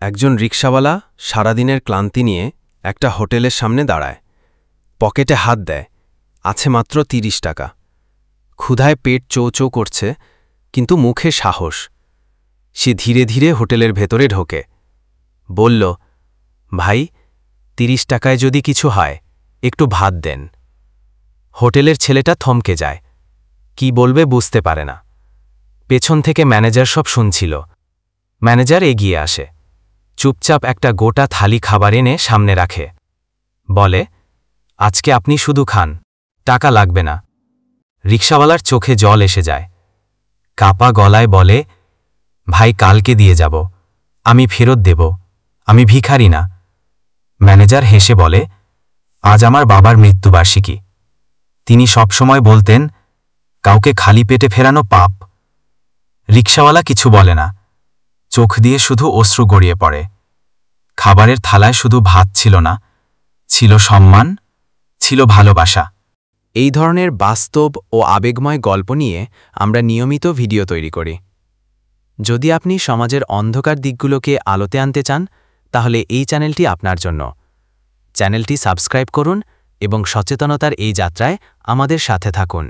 একজন রিকশাওয়ালা সারাদিনের ক্লান্তি নিয়ে একটা হোটেলের সামনে দাঁড়ায়। পকেটে হাত দেয়, আছে মাত্র ৩০ টাকা। ক্ষুধায় পেট চৌচৌ করছে, কিন্তু মুখে সাহস। সে ধীরে ধীরে হোটেলের ভেতরে ঢোকে। বলল, ভাই, ৩০ টাকায় যদি কিছু হয়, একটু ভাত দেন। হোটেলের ছেলেটা থমকে যায়, কি বলবে বুঝতে পারে না। পেছন থেকে ম্যানেজার সব শুনছিল। ম্যানেজার এগিয়ে আসে, চুপচাপ একটা গোটা থালি খাবার এনে সামনে রাখে। বলে, আজকে আপনি শুধু খান, টাকা লাগবে না। রিকশাওয়ালার চোখে জল এসে যায়। কাপা গলায় বলে, ভাই, কালকে দিয়ে যাব, আমি ফেরত দেব, আমি ভিখারি না। ম্যানেজার হেসে বলে, আজ আমার বাবার মৃত্যুবার্ষিকী। তিনি সবসময় বলতেন, কাউকে খালি পেটে ফেরানো পাপ। রিকশাওয়ালা কিছু বলে না, চোখ দিয়ে শুধু অশ্রু গড়িয়ে পড়ে। খাবারের থালায় শুধু ভাত ছিল না, ছিল সম্মান, ছিল ভালোবাসা। এই ধরনের বাস্তব ও আবেগময় গল্প নিয়ে আমরা নিয়মিত ভিডিও তৈরি করি। যদি আপনি সমাজের অন্ধকার দিকগুলোকে আলোতে আনতে চান, তাহলে এই চ্যানেলটি আপনার জন্য। চ্যানেলটি সাবস্ক্রাইব করুন এবং সচেতনতার এই যাত্রায় আমাদের সাথে থাকুন।